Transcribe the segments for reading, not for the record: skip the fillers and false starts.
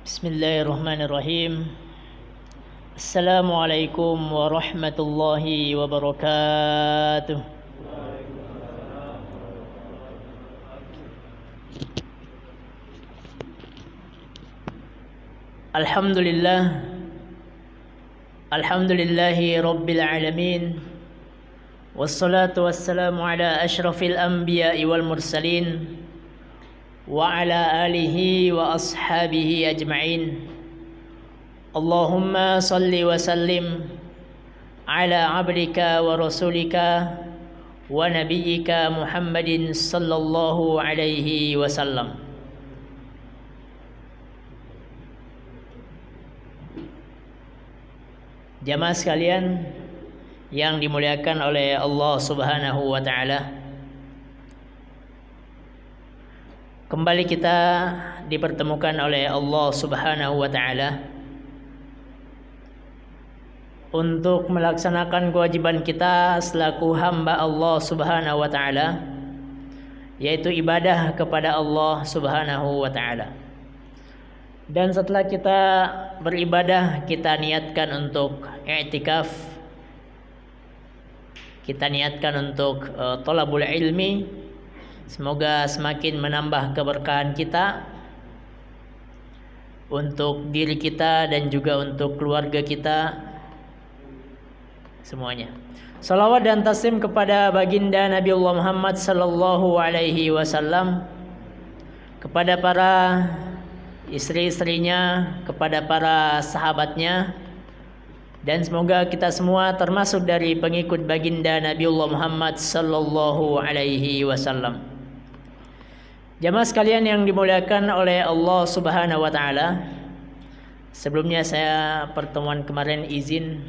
Bismillahirrahmanirrahim. Assalamualaikum warahmatullahi wabarakatuh. Alhamdulillahi rabbil alamin. Wassalatu wassalamu ala asyrafil anbiya'i wal mursalin wa ala alihi wa ashabihi ajma'in. Allahumma salli wa sallim ala abdika wa rasulika wa nabiyyika Muhammadin sallallahu alaihi wasallam. Jamaah sekalian yang dimuliakan oleh Allah Subhanahu wa taala, kembali kita dipertemukan oleh Allah Subhanahu wa taala untuk melaksanakan kewajiban kita selaku hamba Allah Subhanahu wa taala, yaitu ibadah kepada Allah Subhanahu wa taala. Dan setelah kita beribadah, kita niatkan untuk i'tikaf, kita niatkan untuk thalabul ilmi. Semoga semakin menambah keberkahan kita untuk diri kita dan juga untuk keluarga kita semuanya. Salawat dan taslim kepada baginda Nabi Allah Muhammad sallallahu alaihi wasallam, kepada para istri-istrinya, kepada para sahabatnya, dan semoga kita semua termasuk dari pengikut baginda Nabi Allah Muhammad sallallahu alaihi wasallam. Jamaah sekalian yang dimuliakan oleh Allah Subhanahu wa taala, sebelumnya saya pertemuan kemarin izin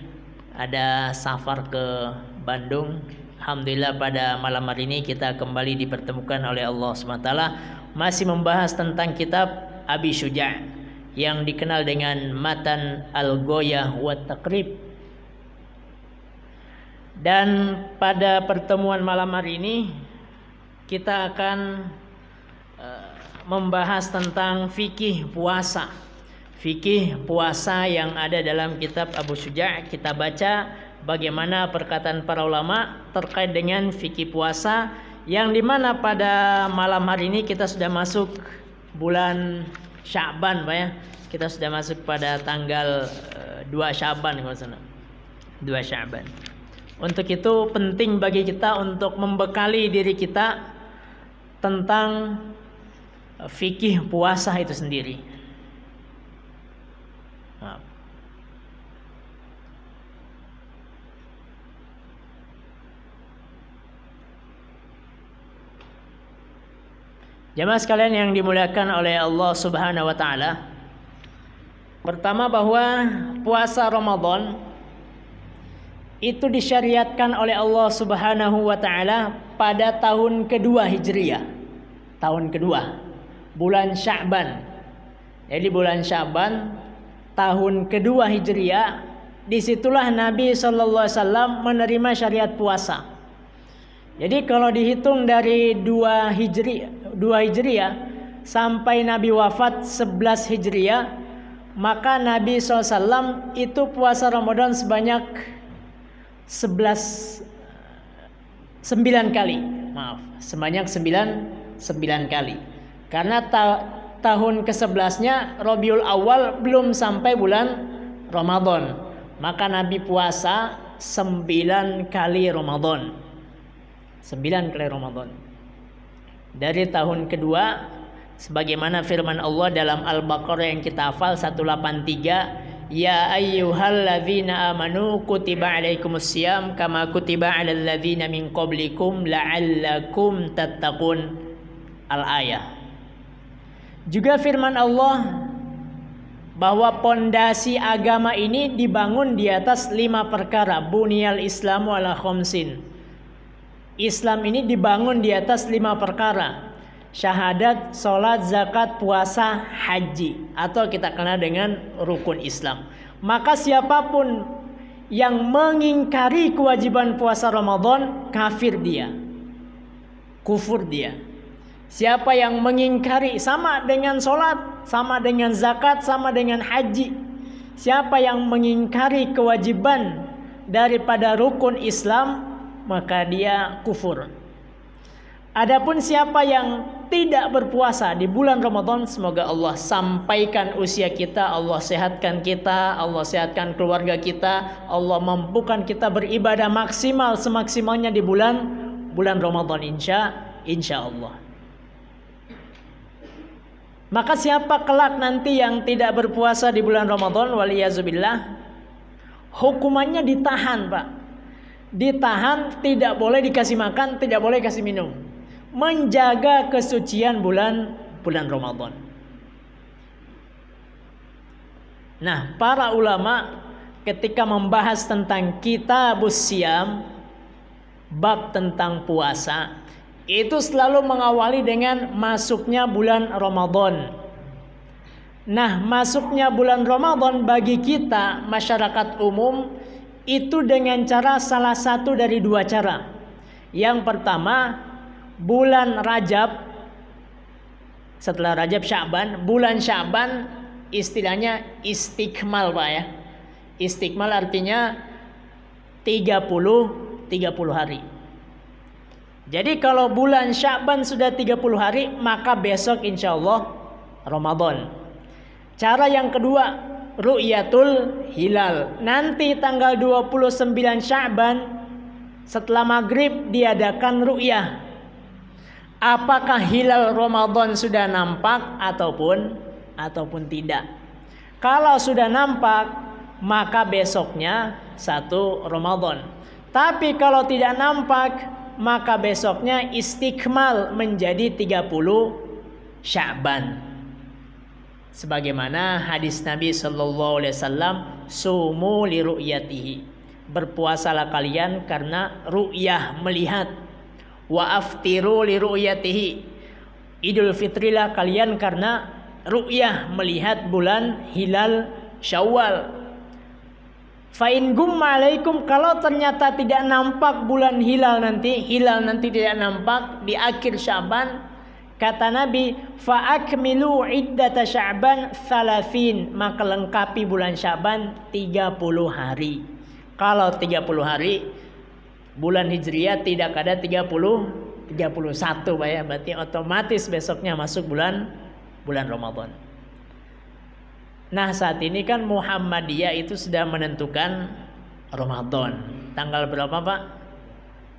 ada safar ke Bandung. Alhamdulillah pada malam hari ini kita kembali dipertemukan oleh Allah Subhanahu wa taala, masih membahas tentang kitab Abi Syuja' yang dikenal dengan Matan Al-Ghayah wa Taqrib. Dan pada pertemuan malam hari ini kita akan membahas tentang fikih puasa. Fikih puasa yang ada dalam kitab Abu Syuja'. Kita baca bagaimana perkataan para ulama terkait dengan fikih puasa, yang dimana pada malam hari ini kita sudah masuk bulan Sya'ban, Pak ya. Kita sudah masuk pada tanggal 2 Sya'ban, 2 Sya'ban. Untuk itu penting bagi kita untuk membekali diri kita tentang fikih puasa itu sendiri. Jamaah sekalian yang dimuliakan oleh Allah Subhanahu wa taala, pertama bahwa puasa Ramadan itu disyariatkan oleh Allah Subhanahu wa taala pada tahun kedua Hijriah. Tahun kedua, bulan Sya'ban. Jadi bulan Sya'ban tahun kedua Hijriah, disitulah Nabi sallallahu alaihi wasallam menerima syariat puasa. Jadi kalau dihitung dari 2 Hijriah sampai Nabi wafat 11 Hijriah, maka Nabi SAW itu puasa Ramadan sebanyak 9 kali. Sebanyak 9 kali. Karena tahun ke-11-nya Rabiul Awal belum sampai bulan Ramadan, maka Nabi puasa 9 kali Ramadan. 9 kali Ramadan. Dari tahun kedua, sebagaimana firman Allah dalam Al-Baqarah yang kita hafal 183, ya ayyuhalladzina amanu kutiba alaikumusiyam kama kutiba alal ladzina min qablikum la'allakum tattaqun. Al-ayah. Juga firman Allah bahwa pondasi agama ini dibangun di atas 5 perkara. Buniyal Islamu ala khamsin. Islam ini dibangun di atas 5 perkara: syahadat, sholat, zakat, puasa, haji, atau kita kenal dengan rukun Islam. Maka siapapun yang mengingkari kewajiban puasa Ramadan, kafir dia, kufur dia. Siapa yang mengingkari, sama dengan sholat, sama dengan zakat, sama dengan haji. Siapa yang mengingkari kewajiban daripada rukun Islam, maka dia kufur. Adapun siapa yang tidak berpuasa di bulan Ramadan, semoga Allah sampaikan usia kita, Allah sehatkan kita, Allah sehatkan keluarga kita, Allah mampukan kita beribadah maksimal semaksimalnya di bulan Ramadan, insya Allah. Maka siapa kelak nanti yang tidak berpuasa di bulan Ramadan, waliyazubillah, hukumannya ditahan, Pak. Ditahan, tidak boleh dikasih makan, tidak boleh kasih minum. Menjaga kesucian bulan Ramadan. Nah, para ulama ketika membahas tentang kitabus siyam, bab tentang puasa, itu selalu mengawali dengan masuknya bulan Ramadan. Nah, masuknya bulan Ramadan bagi kita masyarakat umum itu dengan cara salah satu dari dua cara. Yang pertama, bulan Rajab, setelah Rajab Sya'ban, bulan Sya'ban istilahnya istikmal, Pak ya. Istikmal artinya 30 hari. Jadi kalau bulan Sya'ban sudah 30 hari, maka besok insya Allah Ramadan. Cara yang kedua, ru'yatul hilal. Nanti tanggal 29 Sya'ban setelah maghrib diadakan ru'yah. Apakah hilal Ramadan sudah nampak ataupun tidak? Kalau sudah nampak, maka besoknya 1 Ramadan. Tapi kalau tidak nampak, maka besoknya istikmal menjadi 30 Sya'ban. Sebagaimana hadis Nabi sallallahu alaihi wasallam, sumu li ru'yatihi. Berpuasalah kalian karena ru'yah, melihat. Wa aftiru li ru'yatihi. Idul fitrilah kalian karena ru'yah, melihat bulan hilal Syawal. Fa in gumma alaikum, kalau ternyata tidak nampak bulan hilal nanti tidak nampak di akhir Sya'ban, kata Nabi, fa akmilu iddata Sya'ban 30, maka lengkapi bulan Sya'ban 30 hari. Kalau 30 hari bulan Hijriah tidak ada 31, Pak ya, berarti otomatis besoknya masuk bulan Ramadan. Nah, saat ini kan Muhammadiyah itu sudah menentukan Ramadan. Tanggal berapa, Pak?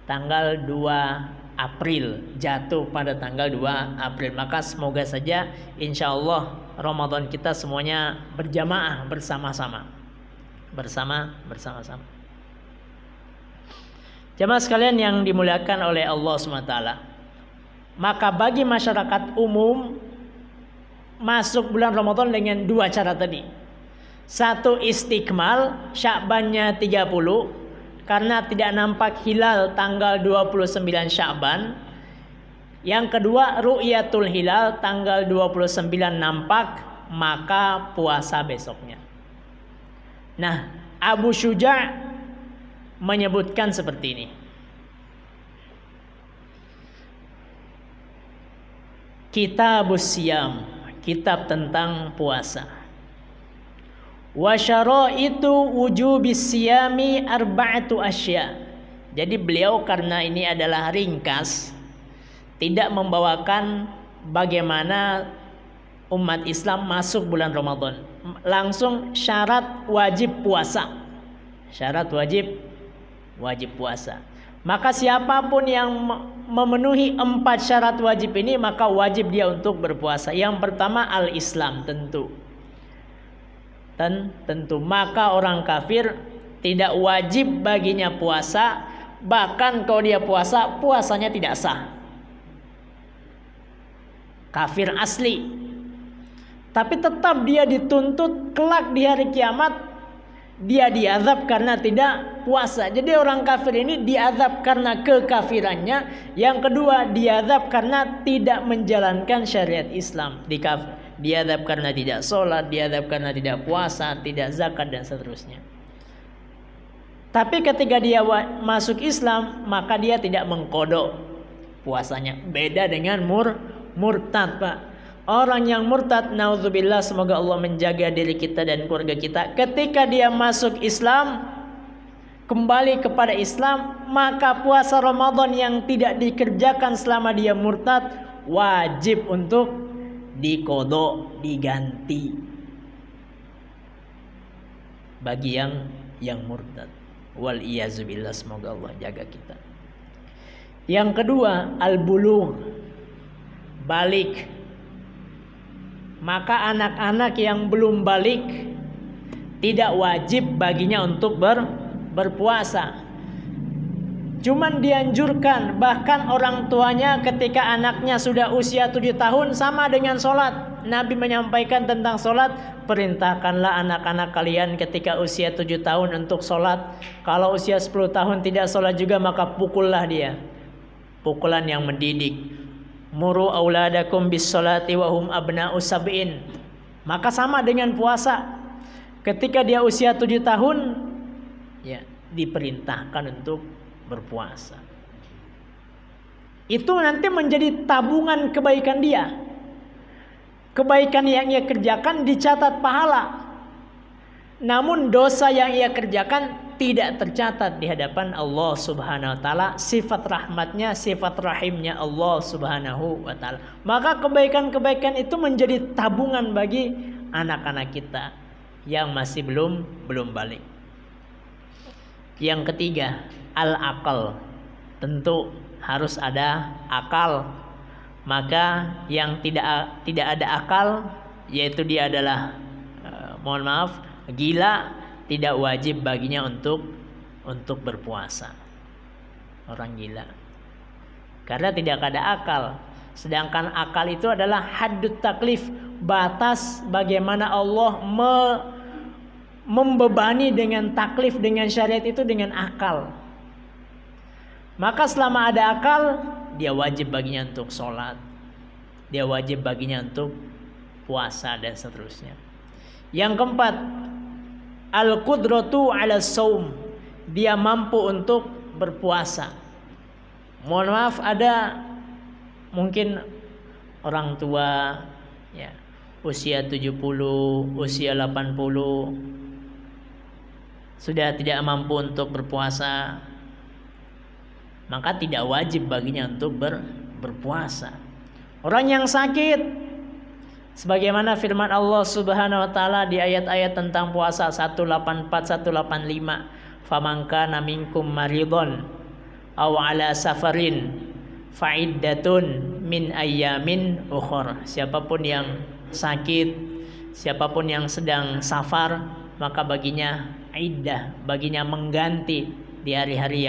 Tanggal 2 April, jatuh pada tanggal 2 April. Maka semoga saja insya Allah Ramadan kita semuanya berjamaah bersama-sama. Jamaah sekalian yang dimuliakan oleh Allah SWT, maka bagi masyarakat umum masuk bulan Ramadan dengan dua cara tadi. Satu, istikmal, Sya'bannya 30, karena tidak nampak hilal tanggal 29 Sya'ban. Yang kedua, ru'yatul hilal, tanggal 29 nampak, maka puasa besoknya. Nah, Abu Syuja' menyebutkan seperti ini. Kitabus siyam, kitab tentang puasa. Wa syaraitu wujubis siyami arba'atu asya. Jadi beliau karena ini adalah ringkas, tidak membawakan bagaimana umat Islam masuk bulan Ramadan. Langsung syarat wajib puasa. Syarat wajib puasa. Maka siapapun yang memenuhi 4 syarat wajib ini, maka wajib dia untuk berpuasa. Yang pertama, al-Islam, tentu. Maka orang kafir tidak wajib baginya puasa. Bahkan kalau dia puasa, puasanya tidak sah. Kafir asli. Tapi tetap dia dituntut kelak di hari kiamat, dia diazab karena tidak puasa. Jadi orang kafir ini diazab karena kekafirannya. Yang kedua, diazab karena tidak menjalankan syariat Islam. Diazab karena tidak sholat, diazab karena tidak puasa, tidak zakat, dan seterusnya. Tapi ketika dia masuk Islam, maka dia tidak mengkodok puasanya. Beda dengan murtad, Pak. Orang yang murtad, naudzubillah, semoga Allah menjaga diri kita dan keluarga kita. Ketika dia masuk Islam, kembali kepada Islam, maka puasa Ramadan yang tidak dikerjakan selama dia murtad wajib untuk diqodho, diganti bagi yang murtad. Wal iyazubillah, semoga Allah jaga kita. Yang kedua, al-bulugh, balik. Maka anak-anak yang belum balik tidak wajib baginya untuk berpuasa. Cuman dianjurkan, bahkan orang tuanya ketika anaknya sudah usia 7 tahun sama dengan sholat. Nabi menyampaikan tentang sholat, perintahkanlah anak-anak kalian ketika usia 7 tahun untuk sholat. Kalau usia 10 tahun tidak sholat juga, maka pukullah dia. Pukulan yang mendidik. Muru auladakum bis sholati wa hum abna'u sab'in. Maka sama dengan puasa. Ketika dia usia 7 tahun, ya, diperintahkan untuk berpuasa. Itu nanti menjadi tabungan kebaikan dia. Kebaikan yang ia kerjakan dicatat pahala. Namun dosa yang ia kerjakan tidak tercatat di hadapan Allah Subhanahu wa taala. Sifat rahmatnya, sifat rahimnya Allah Subhanahu wa taala. Maka kebaikan-kebaikan itu menjadi tabungan bagi anak-anak kita yang masih belum balik. Yang ketiga, al-aqal. Tentu harus ada akal. Maka yang tidak ada akal, yaitu dia adalah mohon maaf, gila, tidak wajib baginya untuk berpuasa. Orang gila. Karena tidak ada akal. Sedangkan akal itu adalah haddut taklif, batas bagaimana Allah membebani dengan taklif, dengan syariat itu dengan akal. Maka selama ada akal, dia wajib baginya untuk sholat, dia wajib baginya untuk puasa dan seterusnya. Yang keempat, al-qudratu ala saum, dia mampu untuk berpuasa. Mohon maaf, ada mungkin orang tua ya, usia 70, usia 80 sudah tidak mampu untuk berpuasa, maka tidak wajib baginya untuk berpuasa. Orang yang sakit, sebagaimana firman Allah Subhanahu wa taala di ayat-ayat tentang puasa 184 185, faman kana minkum maridon aw ala safarin fa'iddatun min ayyamin ukhra. Siapapun yang sakit, siapapun yang sedang safar, maka baginya iddah, baginya mengganti di hari-hari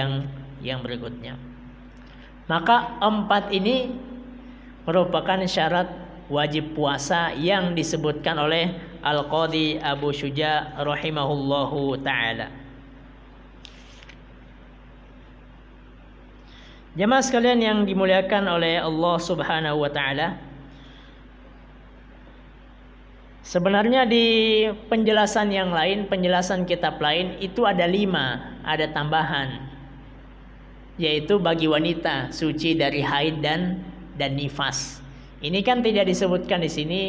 yang berikutnya. Maka 4 ini merupakan syarat wajib puasa yang disebutkan oleh Al-Qadhi Abu Syuja rahimahullahu ta'ala. Jemaah sekalian yang dimuliakan oleh Allah Subhanahu wa ta'ala, sebenarnya di penjelasan yang lain, penjelasan kitab lain itu ada 5, ada tambahan, yaitu bagi wanita suci dari haid dan nifas. Ini kan tidak disebutkan di sini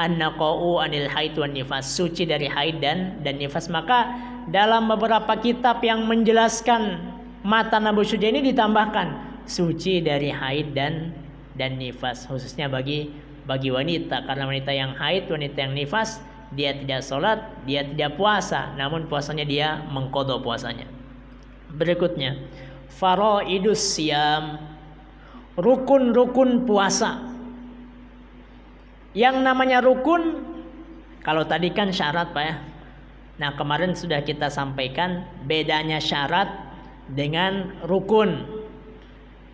an-naqa'u anil haid wan nifas, suci dari haid dan nifas. Maka dalam beberapa kitab yang menjelaskan matan Abu Syuja ini ditambahkan suci dari haid dan nifas, khususnya bagi wanita, karena wanita yang haid, wanita yang nifas, dia tidak sholat, dia tidak puasa, namun puasanya dia mengqadha puasanya. Berikutnya, faraidus siyam, rukun-rukun puasa. Yang namanya rukun, kalau tadi kan syarat Pak ya. Nah kemarin sudah kita sampaikan bedanya syarat dengan rukun.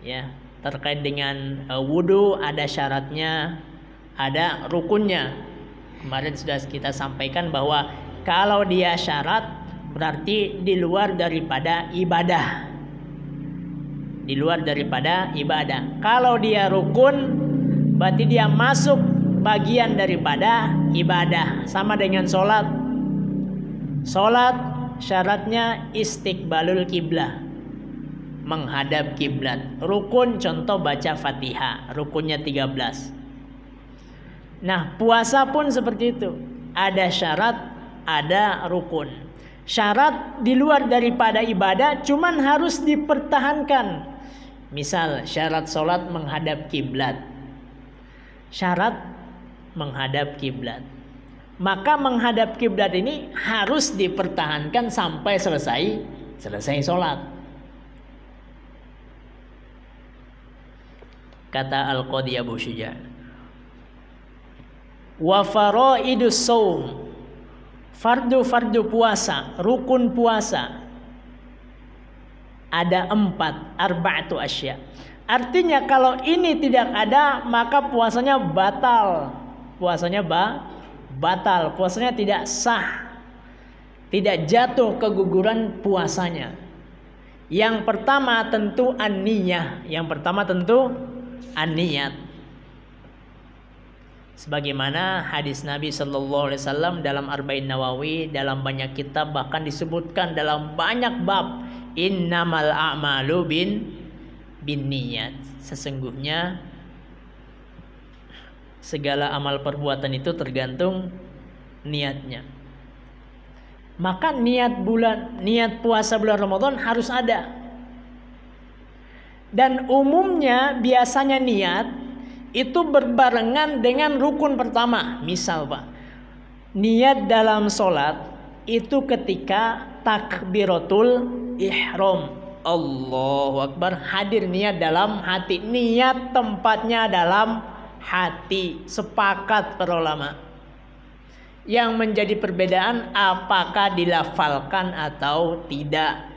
Ya, terkait dengan wudu ada syaratnya, ada rukunnya. Kemarin sudah kita sampaikan bahwa kalau dia syarat berarti di luar daripada ibadah. Di luar daripada ibadah. Kalau dia rukun berarti dia masuk bagian daripada ibadah. Sama dengan sholat. Sholat syaratnya istiqbalul kiblah, menghadap kiblat. Rukun contoh baca Fatihah, rukunnya 13. Nah, puasa pun seperti itu. Ada syarat, ada rukun. Syarat di luar daripada ibadah cuman harus dipertahankan. Misal syarat sholat menghadap kiblat. Syarat menghadap kiblat. Maka menghadap kiblat ini harus dipertahankan sampai selesai sholat. Kata Al-Qadhi Abu Syuja', wa faraidus shaum, fardu puasa, rukun puasa ada 4, arba'atu asya. Artinya kalau ini tidak ada maka puasanya batal. Puasanya batal, puasanya tidak sah. Tidak jatuh keguguran puasanya. Yang pertama tentu an-niyah. Sebagaimana hadis Nabi Sallallahu Alaihi Wasallam dalam Arba'in Nawawi, dalam banyak kitab, bahkan disebutkan dalam banyak bab, innamal a'malu bin niyat. Sesungguhnya segala amal perbuatan itu tergantung niatnya. Maka niat puasa bulan Ramadan harus ada. Dan umumnya biasanya niat itu berbarengan dengan rukun pertama. Misal Pak, niat dalam sholat itu ketika takbiratul ihram, Allahu Akbar, hadir niat dalam hati. Niat tempatnya dalam hati. Sepakat para ulama. Yang menjadi perbedaan apakah dilafalkan atau tidak.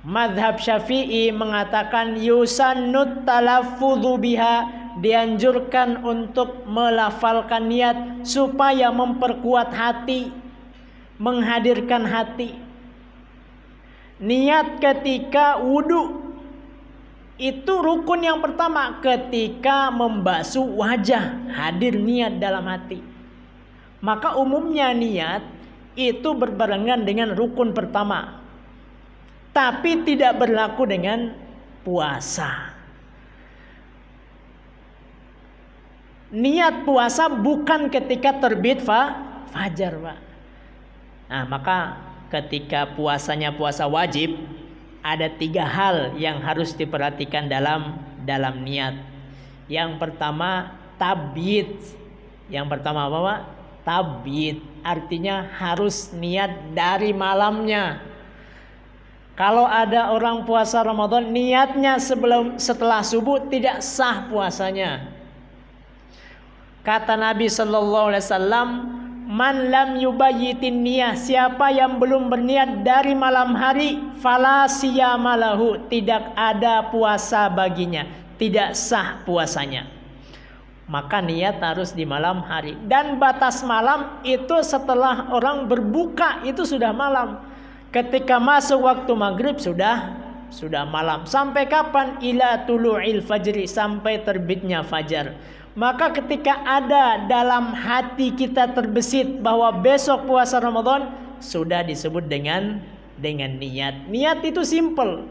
Mazhab Syafi'i mengatakan yusannut talaffudzu biha, dianjurkan untuk melafalkan niat supaya memperkuat hati, menghadirkan hati. Niat ketika wudu itu rukun yang pertama, ketika membasuh wajah, hadir niat dalam hati. Maka umumnya niat itu berbarengan dengan rukun pertama. Tapi tidak berlaku dengan puasa. Niat puasa bukan ketika terbit fajar, Pak. Nah, maka ketika puasanya puasa wajib, ada 3 hal yang harus diperhatikan dalam niat. Yang pertama tabyid. Yang pertama apa, Pak? Tabyid. Artinya harus niat dari malamnya. Kalau ada orang puasa Ramadan niatnya setelah subuh, tidak sah puasanya. Kata Nabi Sallallahu Alaihi Wasallam, man lam yubayyitin niyah, siapa yang belum berniat dari malam hari, fala siyama lahu, tidak ada puasa baginya, tidak sah puasanya. Maka niat harus di malam hari. Dan batas malam itu setelah orang berbuka, itu sudah malam. Ketika masuk waktu maghrib sudah malam. Sampai kapan? Ila tulu'il fajri, sampai terbitnya fajar. Maka ketika ada dalam hati kita terbesit bahwa besok puasa Ramadan, sudah disebut dengan niat. Niat itu simple.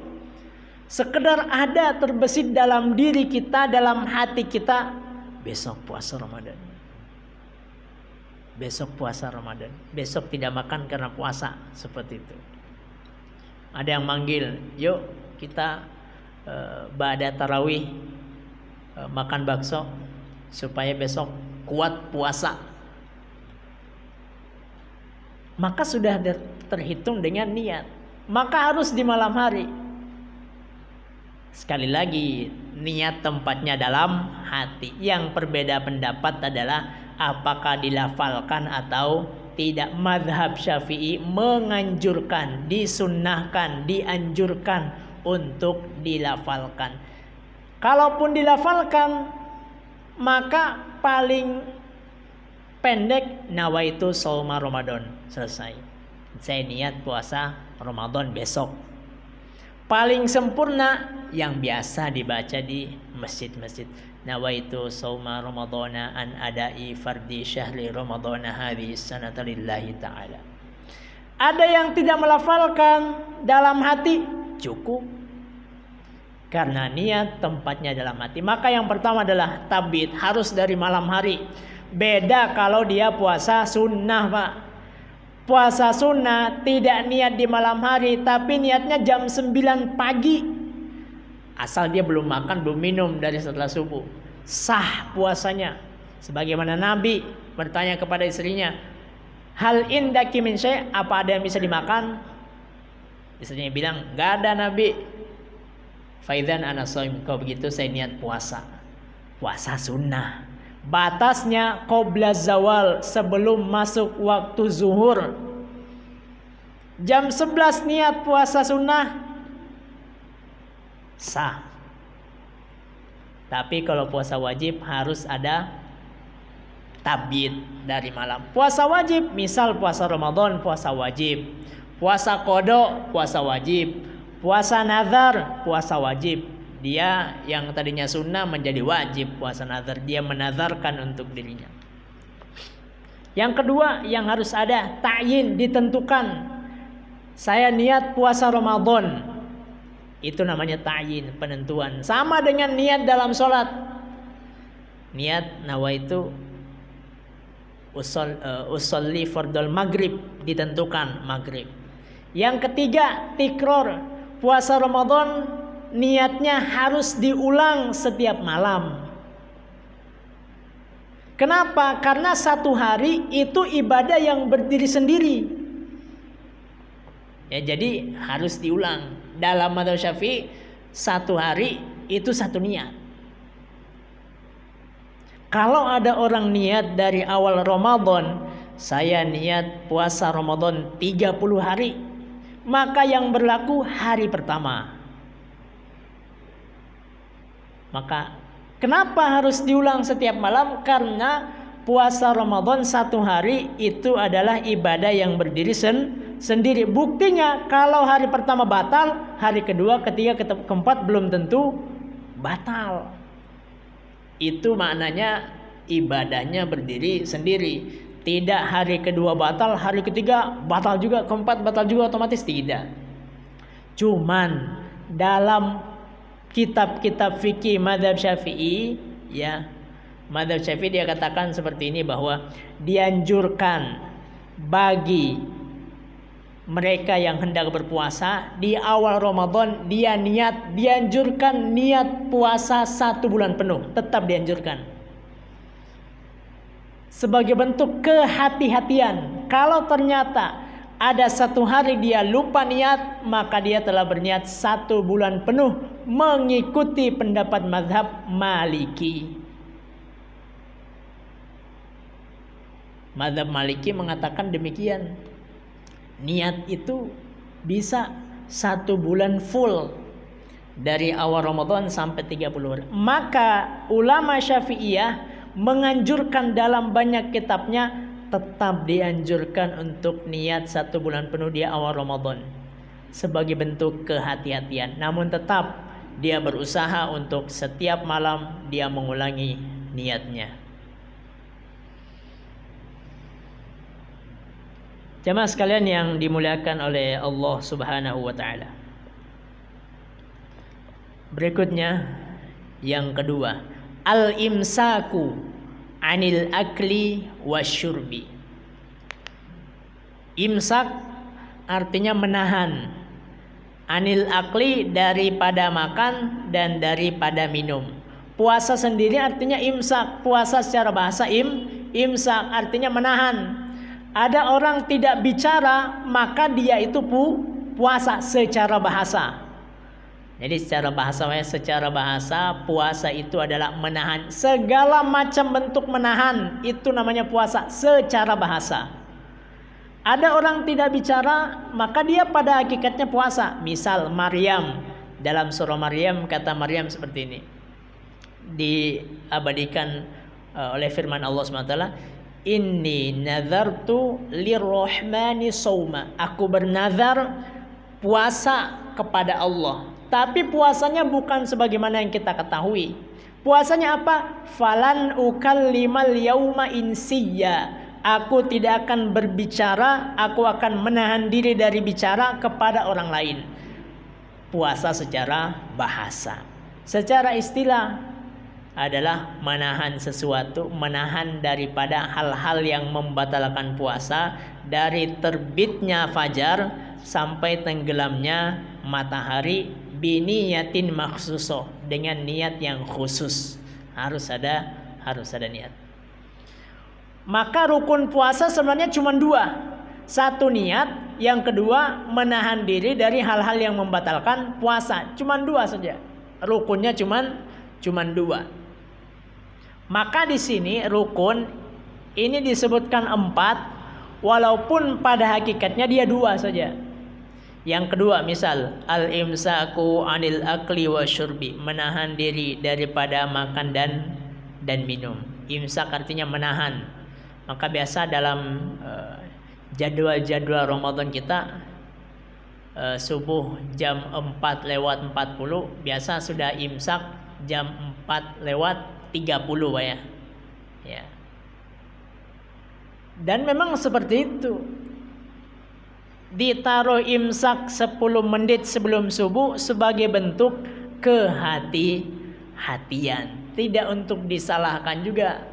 Sekedar ada terbesit dalam diri kita, dalam hati kita, besok puasa Ramadan. Besok puasa Ramadan. Besok tidak makan karena puasa. Seperti itu. Ada yang manggil, yuk kita ba'da tarawih makan bakso supaya besok kuat puasa. Maka sudah terhitung dengan niat. Maka harus di malam hari. Sekali lagi, niat tempatnya dalam hati. Yang berbeda pendapat adalah apakah dilafalkan atau tidak. Mazhab Syafi'i menganjurkan, disunnahkan, dianjurkan untuk dilafalkan. Kalaupun dilafalkan, maka paling pendek nawaitu shauma Ramadan, selesai. Saya niat puasa Ramadan besok. Paling sempurna yang biasa dibaca di masjid-masjid. Nawaitu shauma Ramadana an adai fardi syahri Ramadana hadhihi sanata lillahi ta'ala. Ada yang tidak melafalkan dalam hati, cukup. Karena niat tempatnya dalam hati. Maka yang pertama adalah tabyid, harus dari malam hari. Beda kalau dia puasa sunnah, Pak. Puasa sunnah tidak niat di malam hari, tapi niatnya jam 9 pagi. Asal dia belum makan, belum minum dari setelah subuh, sah puasanya. Sebagaimana Nabi bertanya kepada istrinya, hal indaki min syai', apa ada yang bisa dimakan? Istrinya bilang, gak ada Nabi. Faidzan ana shaim, kalau begitu saya niat puasa. Puasa sunnah. Batasnya qabla zawal, sebelum masuk waktu zuhur. Jam 11 niat puasa sunnah, sah. Tapi kalau puasa wajib harus ada tabyid dari malam. Puasa wajib, misal puasa Ramadan, puasa wajib. Puasa qada, puasa wajib. Puasa nazar, puasa wajib. Dia yang tadinya sunnah menjadi wajib puasa nazar. Dia menazarkan untuk dirinya. Yang kedua yang harus ada, ta'yin, ditentukan. Saya niat puasa Ramadan. Itu namanya ta'yin, penentuan. Sama dengan niat dalam sholat. Niat nawaitu usolli fardul maghrib, ditentukan maghrib. Yang ketiga, tikror. Puasa Ramadan niatnya harus diulang setiap malam. Kenapa? Karena satu hari itu ibadah yang berdiri sendiri. Ya, jadi harus diulang. Dalam mazhab Syafi'i, satu hari itu satu niat. Kalau ada orang niat dari awal Ramadan, saya niat puasa Ramadan 30 hari, maka yang berlaku hari pertama. Maka kenapa harus diulang setiap malam? Karena puasa Ramadan satu hari itu adalah ibadah yang berdiri sendiri. Buktinya kalau hari pertama batal, hari kedua, ketiga, keempat belum tentu batal. Itu maknanya ibadahnya berdiri sendiri. Tidak hari kedua batal, hari ketiga batal juga, keempat batal juga, otomatis tidak. Cuman dalam kitab-kitab fikih mazhab Syafi'i, ya, mazhab Syafi'i dia katakan seperti ini, bahwa dianjurkan bagi mereka yang hendak berpuasa di awal Ramadan, dianjurkan niat puasa 1 bulan penuh, tetap dianjurkan. Sebagai bentuk kehati-hatian. Kalau ternyata ada satu hari dia lupa niat, maka dia telah berniat 1 bulan penuh mengikuti pendapat mazhab Maliki. Mazhab Maliki mengatakan demikian. Niat itu bisa 1 bulan full, dari awal Ramadan sampai 30 hari. Maka ulama Syafi'iyah menganjurkan dalam banyak kitabnya, tetap dianjurkan untuk niat 1 bulan penuh di awal Ramadan sebagai bentuk kehati-hatian. Namun tetap dia berusaha untuk setiap malam dia mengulangi niatnya. Jamaah sekalian yang dimuliakan oleh Allah Subhanahu wa taala. Berikutnya yang kedua, al-imsaku anil akli wasyurbi. Imsak artinya menahan, anil akli daripada makan dan daripada minum. Puasa sendiri artinya imsak. Puasa secara bahasa imsak artinya menahan. Ada orang tidak bicara, maka dia itu puasa secara bahasa. Jadi secara bahasa puasa itu adalah menahan. Segala macam bentuk menahan itu namanya puasa secara bahasa. Ada orang tidak bicara, maka dia pada hakikatnya puasa. Misal Maryam, dalam surah Maryam kata Maryam seperti ini, diabadikan oleh firman Allah SWT, Inni nazartu lirrahmani sawma. Aku bernazar puasa kepada Allah. Tapi puasanya bukan sebagaimana yang kita ketahui. Puasanya apa? Falan ukallimal yauma insiyya. Aku tidak akan berbicara, aku akan menahan diri dari bicara kepada orang lain. Puasa secara bahasa. Secara istilah, adalah menahan sesuatu, menahan daripada hal-hal yang membatalkan puasa dari terbitnya fajar sampai tenggelamnya matahari biniyatin makhsusoh, dengan niat yang khusus. Harus ada niat. Maka rukun puasa sebenarnya cuma dua. Satu niat, yang kedua menahan diri dari hal-hal yang membatalkan puasa. Cuma dua saja. Rukunnya cuma dua. Maka di sini rukun ini disebutkan 4, walaupun pada hakikatnya dia 2 saja. Yang kedua, misal al-imsaku anil akli wa syurbi, menahan diri daripada makan dan minum. Imsak artinya menahan. Maka biasa dalam jadwal Ramadan kita subuh jam 4:40 biasa sudah imsak jam 4:30 Pak ya. Dan memang seperti itu. Ditaruh imsak 10 menit sebelum subuh sebagai bentuk kehati-hatian, tidak untuk disalahkan juga.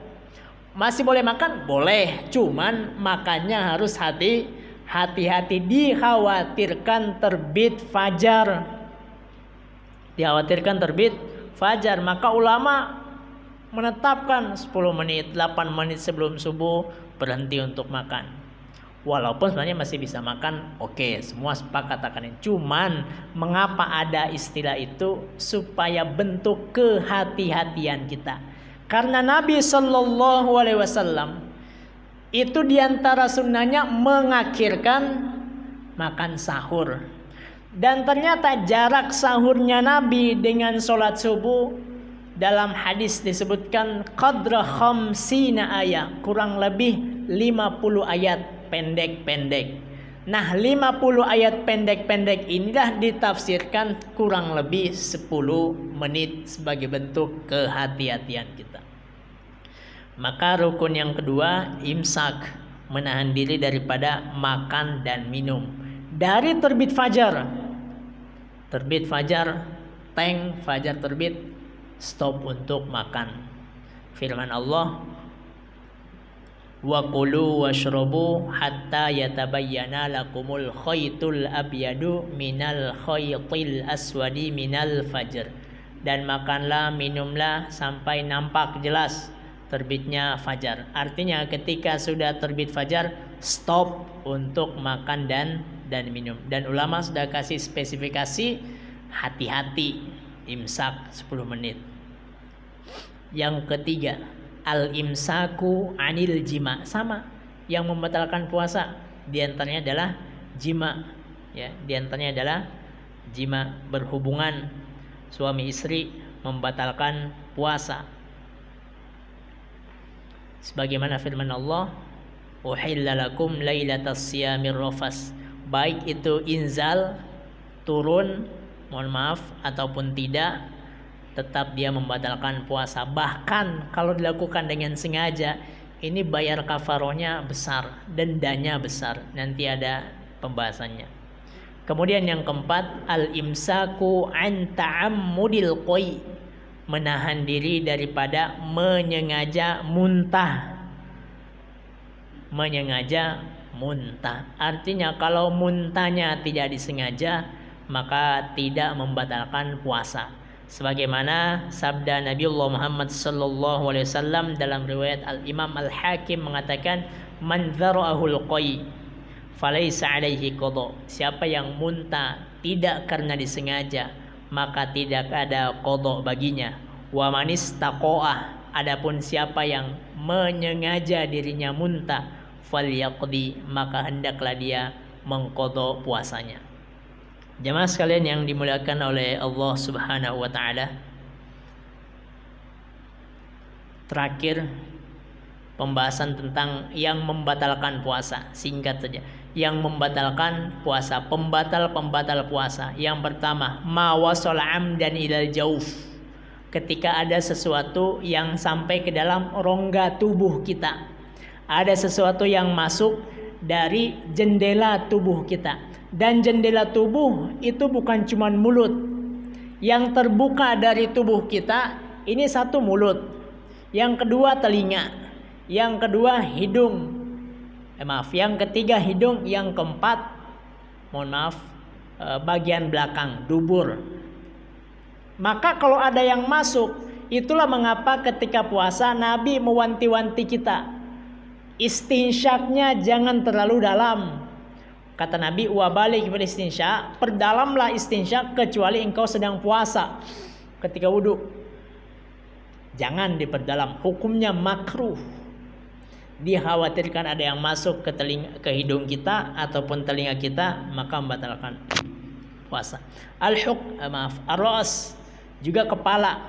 Masih boleh makan? Boleh, cuman makannya harus hati-hati. Dikhawatirkan terbit fajar. Maka ulama menetapkan 10 menit, 8 menit sebelum subuh berhenti untuk makan. Walaupun sebenarnya masih bisa makan, oke, semua sepakat akan ini. Cuman mengapa ada istilah itu? Supaya bentuk kehati-hatian kita. Karena Nabi Shallallahu Alaihi Wasallam itu diantara sunnahnya mengakhirkan makan sahur. Dan ternyata jarak sahurnya Nabi dengan sholat subuh dalam hadis disebutkan qadra khamsina ayat, kurang lebih 50 ayat pendek-pendek. Nah, 50 ayat pendek-pendek inilah ditafsirkan kurang lebih 10 menit sebagai bentuk kehati-hatian kita. Maka rukun yang kedua, imsak, menahan diri daripada makan dan minum. Dari terbit fajar, fajar terbit, stop untuk makan. Firman Allah, wa kulu washrabu hatta yatabayyana lakumul khaytul abyadu minal khaytil aswadi minal fajr. Dan makanlah, minumlah sampai nampak jelas terbitnya fajar. Artinya ketika sudah terbit fajar, stop untuk makan dan minum. Dan ulama sudah kasih spesifikasi, hati-hati imsak 10 menit. Yang ketiga, al-imsaku anil jima, sama yang membatalkan puasa, diantaranya adalah jima, ya, diantaranya adalah jima, berhubungan suami istri membatalkan puasa. Sebagaimana firman Allah, uhilla lakum lailatas siyamir rafas, baik itu inzal, turun, mohon maaf, ataupun tidak, tetap dia membatalkan puasa. Bahkan kalau dilakukan dengan sengaja, ini bayar kafarohnya besar, dendanya besar. Nanti ada pembahasannya. Kemudian yang keempat, al-imsaku an ta'ammudil qai, menahan diri daripada menyengaja muntah. Artinya kalau muntahnya tidak disengaja, maka tidak membatalkan puasa. Sebagaimana sabda Nabiullah Muhammad sallallahu alaihi wasallam dalam riwayat Al-Imam Al-Hakim mengatakan, man dzara'ahul qai falaysa alaihi qada, siapa yang muntah tidak karena disengaja maka tidak ada qada baginya. Wa manistaqa'ah, adapun siapa yang menyengaja dirinya muntah, falyaqdi, maka hendaklah dia mengqada puasanya. Jamaah sekalian yang dimuliakan oleh Allah Subhanahu wa taala. Terakhir, pembahasan tentang yang membatalkan puasa, singkat saja. Yang membatalkan puasa, pembatal puasa. Yang pertama, ma wasala amdan ilal jauf. Ketika ada sesuatu yang sampai ke dalam rongga tubuh kita. Ada sesuatu yang masuk dari jendela tubuh kita. Dan jendela tubuh itu bukan cuma mulut. Yang terbuka dari tubuh kita ini satu mulut, yang kedua telinga, yang kedua hidung, yang ketiga hidung, yang keempat bagian belakang, dubur. Maka kalau ada yang masuk, itulah mengapa ketika puasa Nabi mewanti-wanti kita, istinsyaknya jangan terlalu dalam. Kata Nabi, wabalik beristinsyak, perdalamlah istinsyak kecuali engkau sedang puasa. Ketika wudhu, jangan diperdalam, hukumnya makruh. Dikhawatirkan ada yang masuk ke hidung kita ataupun telinga kita, maka membatalkan puasa. Ar-ras, juga kepala.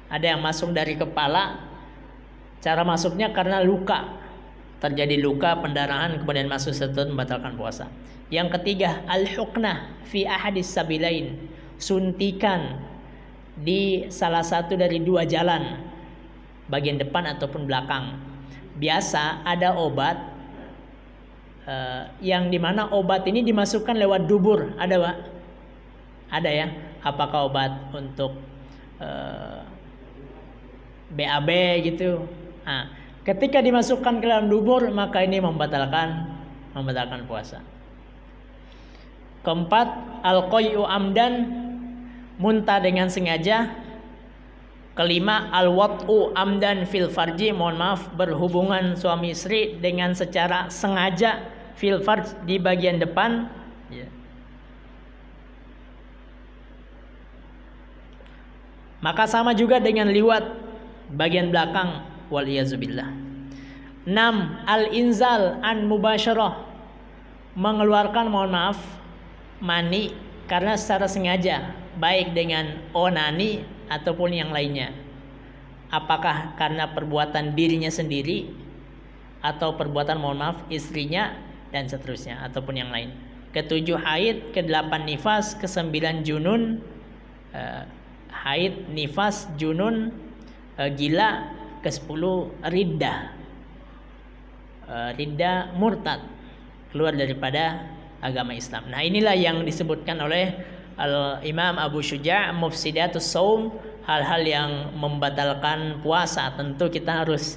Ada yang masuk dari kepala, cara masuknya karena luka, terjadi luka, pendarahan, kemudian masuk serta membatalkan puasa. Yang ketiga, al-huknah fi ahadis sabilain, suntikan di salah satu dari dua jalan, bagian depan ataupun belakang. Biasa ada obat yang dimana obat ini dimasukkan lewat dubur, ada Pak? Ada ya? Apakah obat untuk BAB gitu? Nah, ketika dimasukkan ke dalam dubur, maka ini membatalkan puasa. Keempat, al-qay'u amdan, muntah dengan sengaja. Kelima, al-wat'u amdan fil farji, berhubungan suami istri dengan secara sengaja fil farj, di bagian depan. Maka sama juga dengan liwat bagian belakang, waliyazubillah. 6. Al-inzal an mubasyarah, mengeluarkan mani karena secara sengaja, baik dengan onani ataupun yang lainnya. Apakah karena perbuatan dirinya sendiri atau perbuatan istrinya dan seterusnya, ataupun yang lain. Ke-7 haid, ke-8 nifas, ke-9 junun, haid, nifas, junun, gila, ke-10 riddah, murtad, keluar daripada agama Islam. Nah, inilah yang disebutkan oleh Imam Abu Syuja' mufsidatus shaum, hal-hal yang membatalkan puasa. Tentu kita harus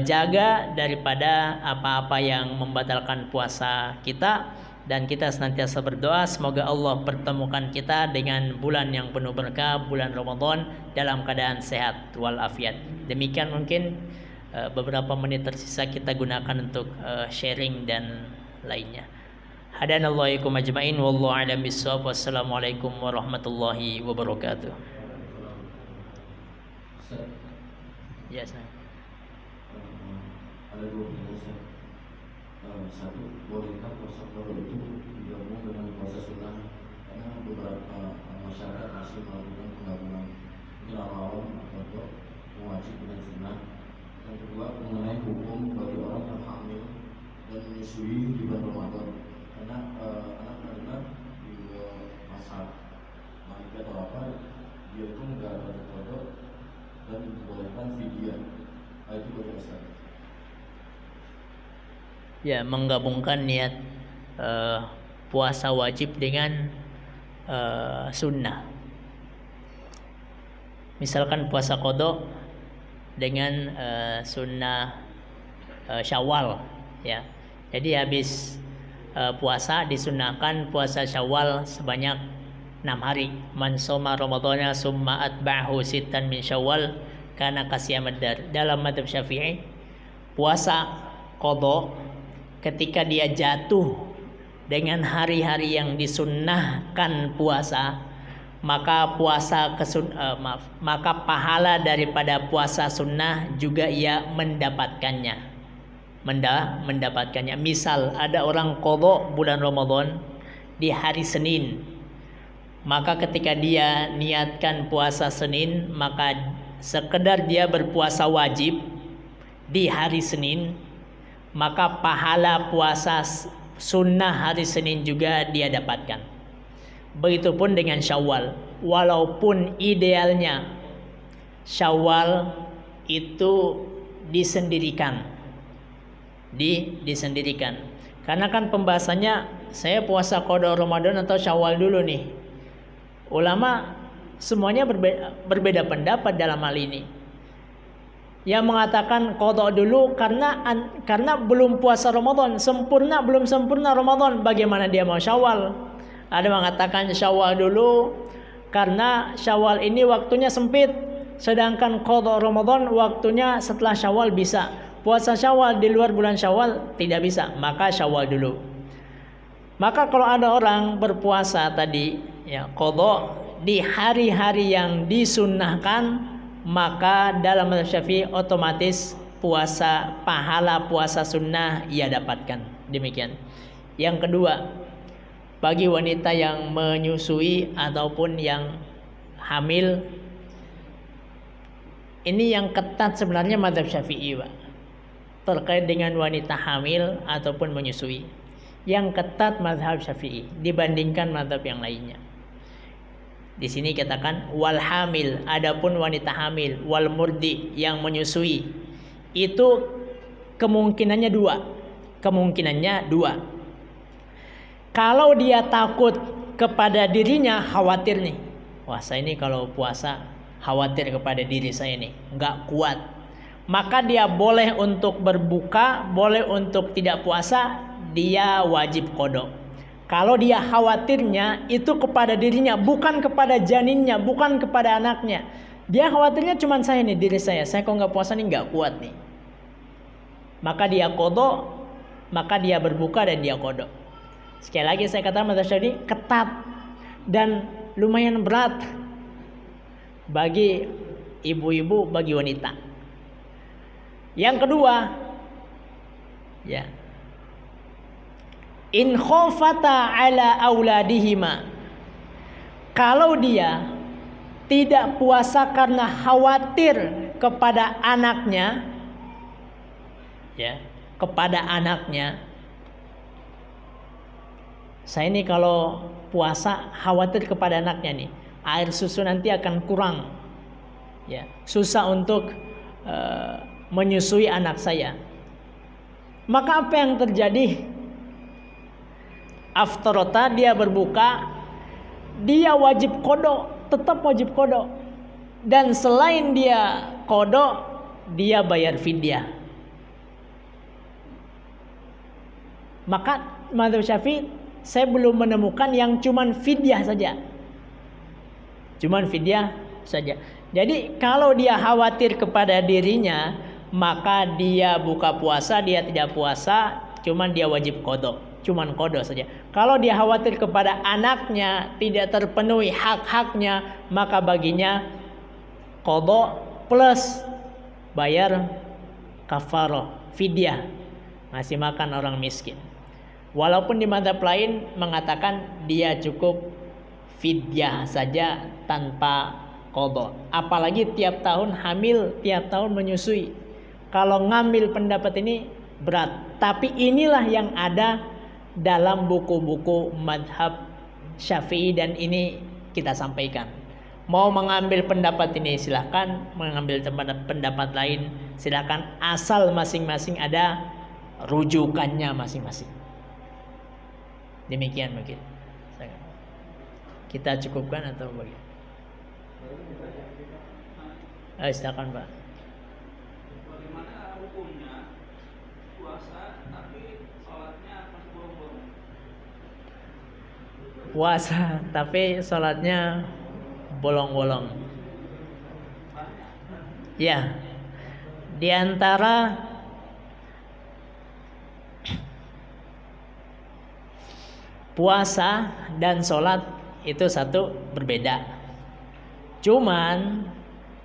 jaga daripada apa-apa yang membatalkan puasa kita, dan kita senantiasa berdoa semoga Allah pertemukan kita dengan bulan yang penuh berkah, bulan Ramadan, dalam keadaan sehat walafiat. Demikian mungkin beberapa menit tersisa kita gunakan untuk sharing dan lainnya. Hadanallahu ikum ajma'in, wallahu a'lam bissawab. Wassalamualaikum warahmatullahi wabarakatuh. Ya, ada dua pertanyaan. Satu, bolehkah puasa qada itu digabung dengan puasa sunnah? Karena beberapa masyarakat masih melakukan penggabungan, mungkin awam atau mewajib dengan sunnah. Yang kedua, mengenai hukum bagi orang yang hamil dan menyusui di bulan Ramadan. Karena anak pernah di masa Malika atau apa, dia itu nggak ada qada dan dibolehkan fidyah. Itu bagaimana? Ya, menggabungkan niat puasa wajib dengan sunnah. Misalkan puasa qada dengan sunnah Syawal, ya. Jadi habis puasa disunahkan puasa Syawal sebanyak 6 hari. Man shoma ramadhana summa atba'ahu sittan min Syawal kana qasiyamad dar. Dalam mazhab Syafi'i, puasa qada ketika dia jatuh dengan hari-hari yang disunnahkan puasa, maka maka pahala daripada puasa sunnah juga ia mendapatkannya. Misal ada orang qada bulan Ramadan di hari Senin, maka ketika dia niatkan puasa Senin, maka sekedar dia berpuasa wajib di hari Senin, maka pahala puasa sunnah hari Senin juga dia dapatkan. Begitupun dengan Syawal, walaupun idealnya Syawal itu disendirikan, karena kan pembahasannya saya puasa qada Ramadan atau Syawal dulu nih. Ulama semuanya berbeda pendapat dalam hal ini. Yang mengatakan qada dulu karena belum puasa Ramadan, belum sempurna Ramadan, bagaimana dia mau Syawal? Ada mengatakan Syawal dulu karena Syawal ini waktunya sempit, sedangkan qada Ramadan waktunya setelah Syawal bisa. Puasa Syawal di luar bulan Syawal tidak bisa, maka Syawal dulu. Maka kalau ada orang berpuasa tadi ya qada di hari-hari yang disunnahkan, maka dalam mazhab Syafi'i otomatis pahala puasa sunnah ia dapatkan. Demikian. Yang kedua, bagi wanita yang menyusui ataupun yang hamil, ini yang ketat sebenarnya mazhab Syafi'i, Pak, terkait dengan wanita hamil ataupun menyusui. Yang ketat mazhab Syafi'i dibandingkan mazhab yang lainnya. Di sini katakan wal hamil, adapun wanita hamil, wal murdi yang menyusui, itu kemungkinannya dua. Kalau dia takut kepada dirinya, khawatir nih, wah saya ini kalau puasa khawatir kepada diri saya nih, nggak kuat, maka dia boleh untuk berbuka, boleh untuk tidak puasa, dia wajib qada. Kalau dia khawatirnya itu kepada dirinya, bukan kepada janinnya, bukan kepada anaknya. Dia khawatirnya cuma saya nih, diri saya kok nggak puasa nih, nggak kuat nih. Maka dia qada, maka dia berbuka dan dia qada. Sekali lagi saya katakan mazhab Syafi'i ketat dan lumayan berat bagi ibu-ibu, bagi wanita. Yang kedua, ya, in khofata ala auladihima, kalau dia tidak puasa karena khawatir kepada anaknya, ya, kepada anaknya, saya ini kalau puasa khawatir kepada anaknya nih, air susu nanti akan kurang, ya, susah untuk menyusui anak saya, maka apa yang terjadi? Aftarota, dia berbuka, dia wajib qada, tetap wajib qada. Dan selain dia qada, dia bayar fidyah. Maka mazhab Syafi'i saya belum menemukan yang cuman fidyah saja. Cuman fidyah saja. Jadi kalau dia khawatir kepada dirinya, maka dia buka puasa, dia tidak puasa, cuman dia wajib qada. Cuman qada saja. Kalau dia khawatir kepada anaknya tidak terpenuhi hak-haknya, maka baginya qada plus bayar kafarah, fidyah, ngasih makan orang miskin. Walaupun di mazhab lain mengatakan dia cukup fidyah saja tanpa qada. Apalagi tiap tahun hamil, tiap tahun menyusui. Kalau ngambil pendapat ini berat. Tapi inilah yang ada dalam buku-buku madhab Syafi'i dan ini kita sampaikan. Mau mengambil pendapat ini silakan, mengambil pendapat lain silakan, asal masing-masing ada rujukannya masing-masing. Demikian mungkin. Kita cukupkan atau bagaimana? Silakan Pak. Bagaimana hukumnya puasa tapi sholatnya masih bolong-bolong? Puasa tapi sholatnya bolong-bolong. Ya, di antara puasa dan sholat itu satu berbeda. Cuman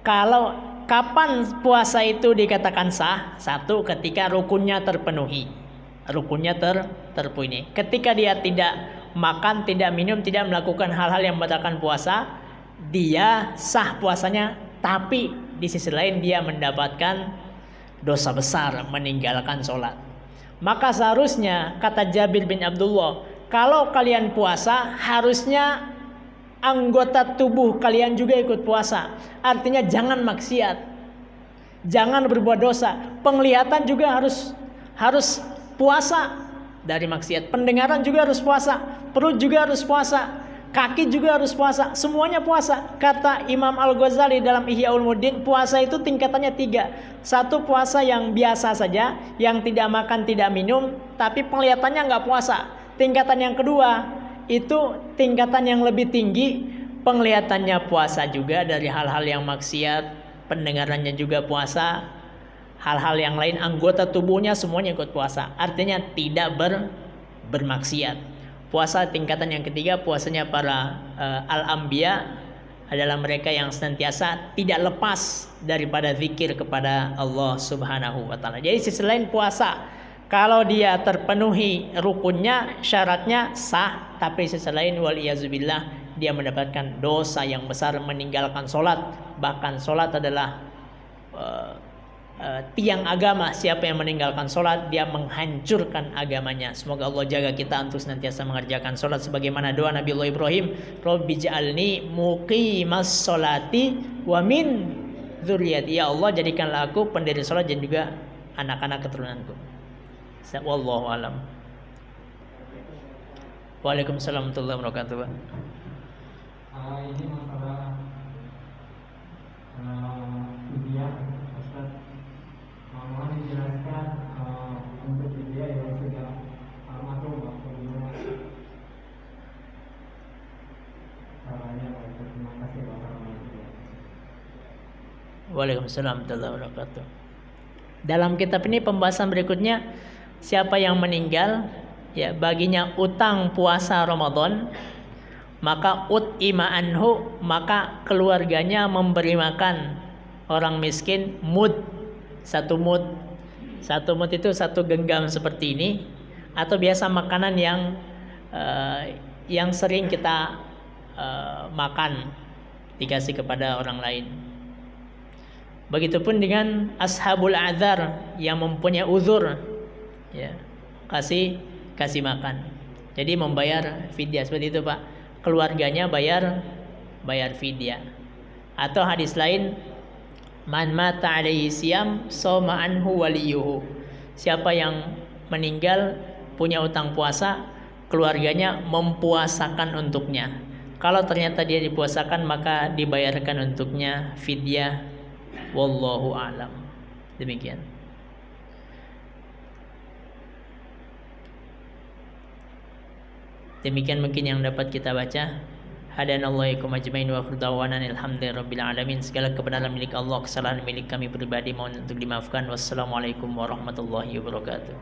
kalau kapan puasa itu dikatakan sah? Satu, ketika rukunnya terpenuhi. Rukunnya terpenuhi. Ketika dia tidak makan, tidak minum, tidak melakukan hal-hal yang membatalkan puasa, dia sah puasanya, tapi di sisi lain dia mendapatkan dosa besar meninggalkan sholat. Maka seharusnya kata Jabir bin Abdullah, kalau kalian puasa harusnya anggota tubuh kalian juga ikut puasa. Artinya jangan maksiat, jangan berbuat dosa. Penglihatan juga harus puasa dari maksiat. Pendengaran juga harus puasa. Perut juga harus puasa. kaki juga harus puasa, semuanya puasa. Kata Imam Al-Ghazali dalam Ihya Ulumuddin, puasa itu tingkatannya 3. Satu, puasa yang biasa saja, yang tidak makan tidak minum, tapi kelihatannya nggak puasa. Tingkatan yang kedua itu tingkatan yang lebih tinggi, penglihatannya puasa juga dari hal-hal yang maksiat, pendengarannya juga puasa, hal-hal yang lain, anggota tubuhnya semuanya ikut puasa. Artinya tidak bermaksiat. Puasa tingkatan yang ketiga, puasanya para al-anbiya adalah mereka yang senantiasa tidak lepas daripada zikir kepada Allah Subhanahu wa taala. Jadi sisi lain puasa, kalau dia terpenuhi rukunnya, syaratnya sah, tapi sisi lain waliyazubillah dia mendapatkan dosa yang besar meninggalkan sholat. Bahkan sholat adalah tiang agama. Siapa yang meninggalkan sholat, dia menghancurkan agamanya. Semoga Allah jaga kita untuk senantiasa mengerjakan sholat sebagaimana doa Nabi Allah Ibrahim, Rabbi ja'alni muqimas sholati wa min dzurriyyati. Ya Allah, jadikanlah aku pendiri sholat dan juga anak-anak keturunanku. Wallahu alam. Waalaikumsalam warahmatullahi wabarakatuh. Ini masalah fidyah, Ustaz. Mohon dijelaskan untuk fidyah yang sudah almarhum bagaimana caranya. Terima kasih warahmatullahi. Waalaikumsalam warahmatullahi wabarakatuh. Dalam kitab ini pembahasan berikutnya, siapa yang meninggal ya baginya utang puasa Ramadan, maka ut'ima anhu, maka keluarganya memberi makan orang miskin mud, satu mud itu satu genggam seperti ini, atau biasa makanan yang sering kita makan dikasih kepada orang lain. Begitupun dengan ashabul adzar yang mempunyai uzur, ya, kasih makan. Jadi membayar fidyah seperti itu, Pak. Keluarganya bayar fidyah. Atau hadis lain, man mata alaihi siyam shoma anhu waliyuhu. Siapa yang meninggal punya utang puasa, keluarganya mempuasakan untuknya. Kalau ternyata dia dipuasakan, maka dibayarkan untuknya fidyah. Wallahu a'lam. Demikian. Demikian mungkin yang dapat kita baca. Hadanallahu ikum ajmain wa khurdawanan alhamdulillahirabbil alamin. Segala kebenaran milik Allah, kesalahan milik kami pribadi mohon untuk dimaafkan. Wassalamualaikum warahmatullahi wabarakatuh.